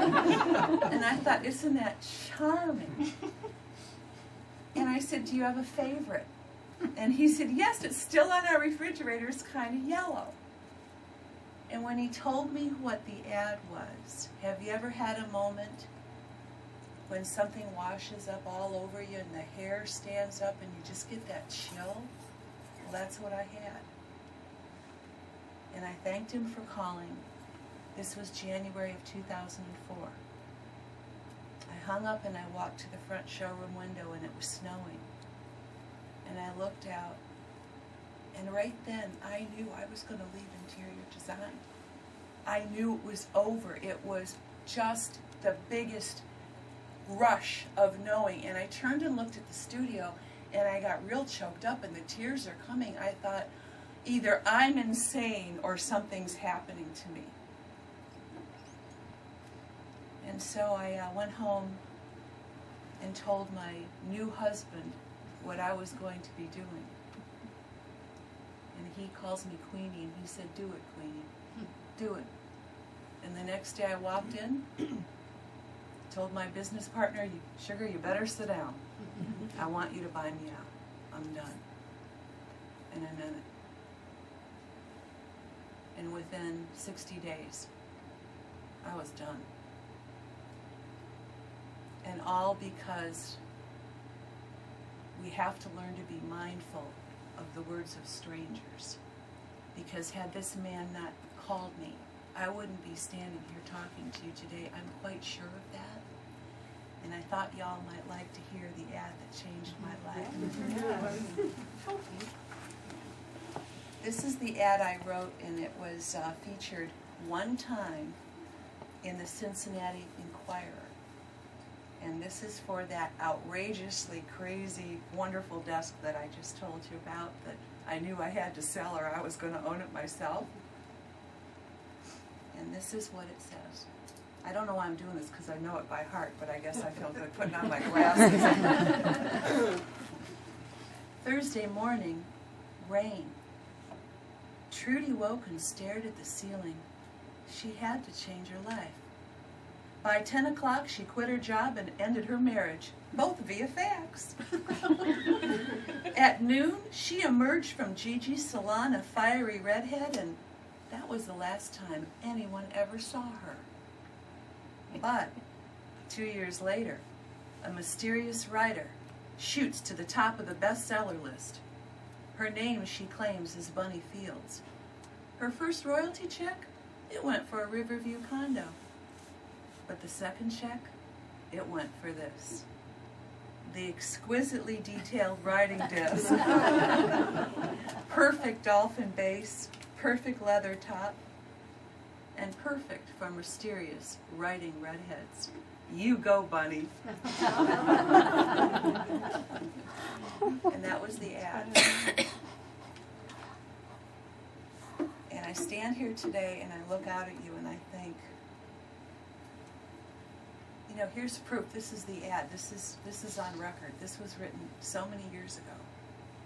And I thought, isn't that charming? And I said, do you have a favorite? And he said, yes, it's still on our refrigerator, it's kind of yellow. And when he told me what the ad was, have you ever had a moment when something washes up all over you and the hair stands up and you just get that chill? Well, that's what I had. And I thanked him for calling. This was January of 2004. I hung up and I walked to the front showroom window and it was snowing. And I looked out, and right then I knew I was going to leave interior design. I knew it was over. It was just the biggest rush of knowing. And I turned and looked at the studio, and I got real choked up, and the tears are coming. I thought, either I'm insane or something's happening to me. And so I went home and told my new husband what I was going to be doing. And he calls me Queenie, and he said, do it, Queenie, do it. And the next day I walked in, told my business partner, Sugar, you better sit down. I want you to buy me out. I'm done. And I meant it. And within 60 days, I was done. And all because we have to learn to be mindful of the words of strangers. Because had this man not called me, I wouldn't be standing here talking to you today. I'm quite sure of that. And I thought y'all might like to hear the ad that changed my life. This is the ad I wrote, and it was featured one time in the Cincinnati Enquirer. And this is for that outrageously crazy, wonderful desk that I just told you about, that I knew I had to sell or I was going to own it myself. And this is what it says. I don't know why I'm doing this because I know it by heart, but I guess I feel good putting on my glasses. Thursday morning, rain. Trudy woke and stared at the ceiling. She had to change her life. By 10 o'clock, she quit her job and ended her marriage, both via fax. At noon, she emerged from Gigi's salon a fiery redhead, and that was the last time anyone ever saw her. But 2 years later, a mysterious writer shoots to the top of the bestseller list. Her name, she claims, is Bunny Fields. Her first royalty check? It went for a Riverview condo. But the second check, it went for this. The exquisitely detailed writing desk. Perfect dolphin base, perfect leather top, and perfect for mysterious writing redheads. You go, Bunny. And that was the ad. And I stand here today and I look out at you and I think, you know, here's proof. This is the ad. This is on record. This was written so many years ago.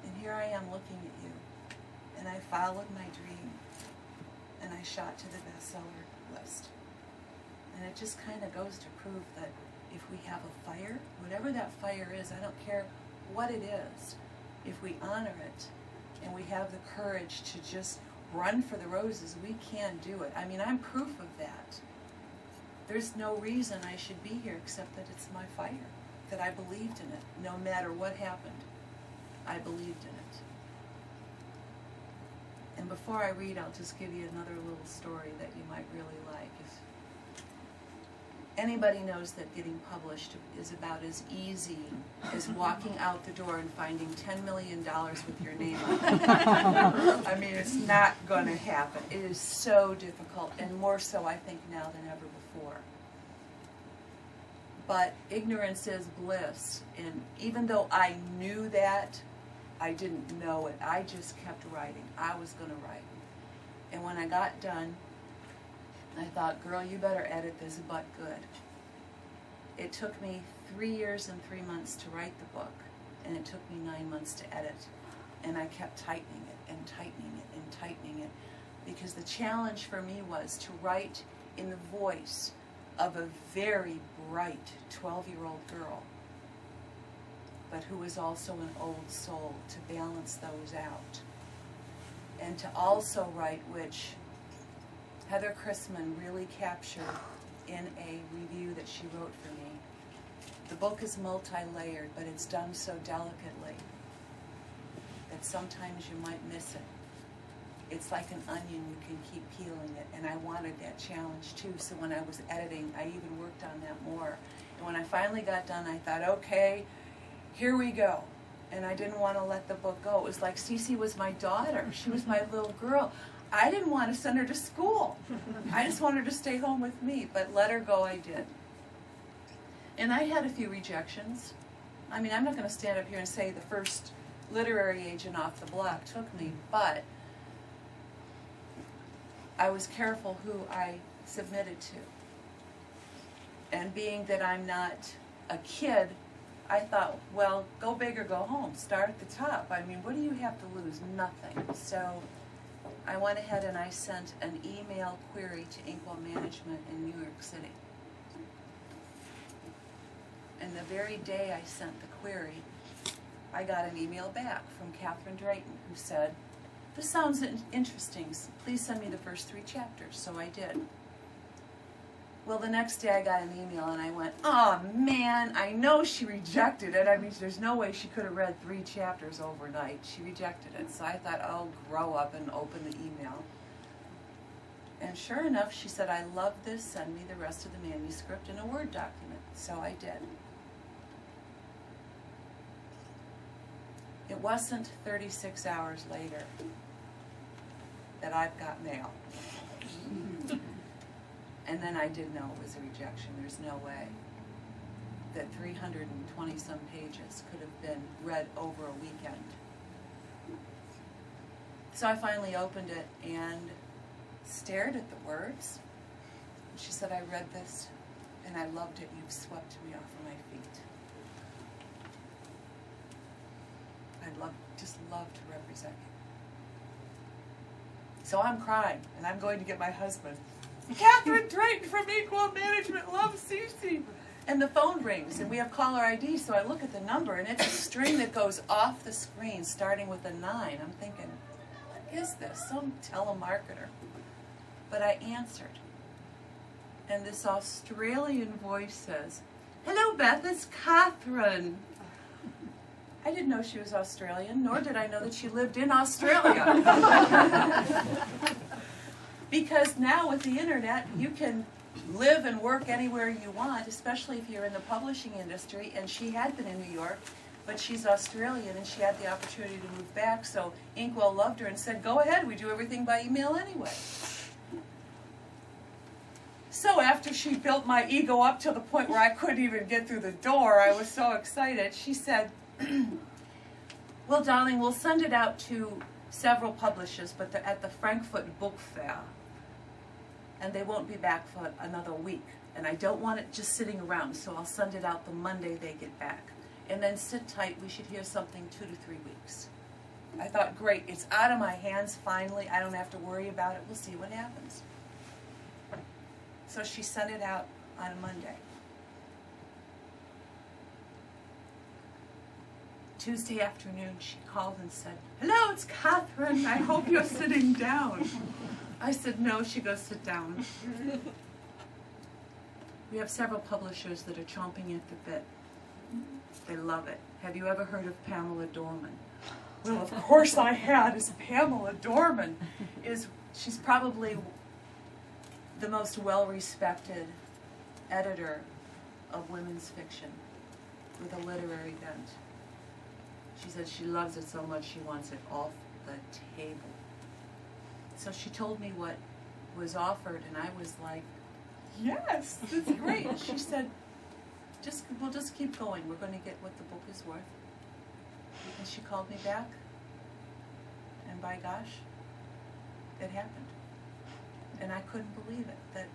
And here I am looking at you. And I followed my dream. And I shot to the bestseller list. And it just kind of goes to prove that if we have a fire, whatever that fire is, I don't care what it is, if we honor it and we have the courage to just run for the roses, we can do it. I mean, I'm proof of that. There's no reason I should be here except that it's my fire, that I believed in it. No matter what happened, I believed in it. And before I read, I'll just give you another little story that you might really like. If anybody knows that getting published is about as easy as walking out the door and finding $10 million with your name on it. I mean, it's not going to happen. It is so difficult, and more so, I think, now than ever before. But ignorance is bliss, and even though I knew that, I didn't know it. I just kept writing. I was going to write. And when I got done, I thought, girl, you better edit this butt good. It took me 3 years and 3 months to write the book, and it took me 9 months to edit. And I kept tightening it and tightening it and tightening it, because the challenge for me was to write in the voice of a very bright 12-year-old girl, but who is also an old soul, to balance those out. And to also write, which Heather Chrisman really captured in a review that she wrote for me. The book is multi-layered, but it's done so delicately that sometimes you might miss it. It's like an onion, you can keep peeling it, and I wanted that challenge too, so when I was editing, I even worked on that more. And when I finally got done, I thought, okay, here we go. And I didn't want to let the book go. It was like Cece was my daughter. She was my little girl. I didn't want to send her to school. I just wanted her to stay home with me, but let her go I did. And I had a few rejections. I mean, I'm not going to stand up here and say the first literary agent off the block took me, but I was careful who I submitted to. And being that I'm not a kid, I thought, well, go big or go home. Start at the top. I mean, what do you have to lose? Nothing. So I went ahead and I sent an email query to Inkwell Management in New York City. And the very day I sent the query, I got an email back from Catherine Drayton who said, this sounds interesting. Please send me the first 3 chapters. So I did. Well, the next day I got an email and I went, oh man, I know she rejected it. I mean, there's no way she could have read 3 chapters overnight. She rejected it. So I thought, oh, grow up and open the email. And sure enough, she said, I love this. Send me the rest of the manuscript in a Word document. So I did. It wasn't 36 hours later that I've got mail. And then I did know it was a rejection. There's no way that 320-some pages could have been read over a weekend. So I finally opened it and stared at the words. She said, I read this and I loved it. You've swept me off of my feet. Just love to represent you. So I'm crying, and I'm going to get my husband. Catherine Drayton from Inkwell Management loves Cece. And the phone rings, and we have caller ID, so I look at the number, and it's a string that goes off the screen, starting with a 9. I'm thinking, what is this? Some telemarketer. But I answered, and this Australian voice says, hello, Beth, it's Catherine. I didn't know she was Australian, nor did I know that she lived in Australia. Because now with the internet, you can live and work anywhere you want, especially if you're in the publishing industry, and she had been in New York, but she's Australian, and she had the opportunity to move back, so Inkwell loved her and said, go ahead, we do everything by email anyway. So after she built my ego up to the point where I couldn't even get through the door, I was so excited, she said, well, darling, we'll send it out to several publishers, but they're at the Frankfurt Book Fair, and they won't be back for another week. And I don't want it just sitting around, so I'll send it out the Monday they get back. And then sit tight, we should hear something 2 to 3 weeks. I thought, great, it's out of my hands finally. I don't have to worry about it. We'll see what happens. So she sent it out on a Monday. Tuesday afternoon, she called and said, hello, it's Catherine. I hope you're sitting down. I said, no. She goes, sit down. We have several publishers that are chomping at the bit. They love it. Have you ever heard of Pamela Dorman? Well, of course I had. Is Pamela Dorman. She's probably the most well-respected editor of women's fiction with a literary bent. She said she loves it so much she wants it off the table. So she told me what was offered, and I was like, yes, that's great. And she said, we'll just keep going. We're going to get what the book is worth. And she called me back, and by gosh, it happened. And I couldn't believe it, that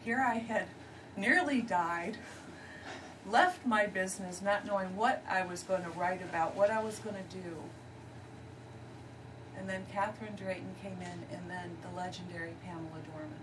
here I had nearly died, left my business not knowing what I was going to write about, what I was going to do. And then Catherine Drayton came in, and then the legendary Pamela Dorman.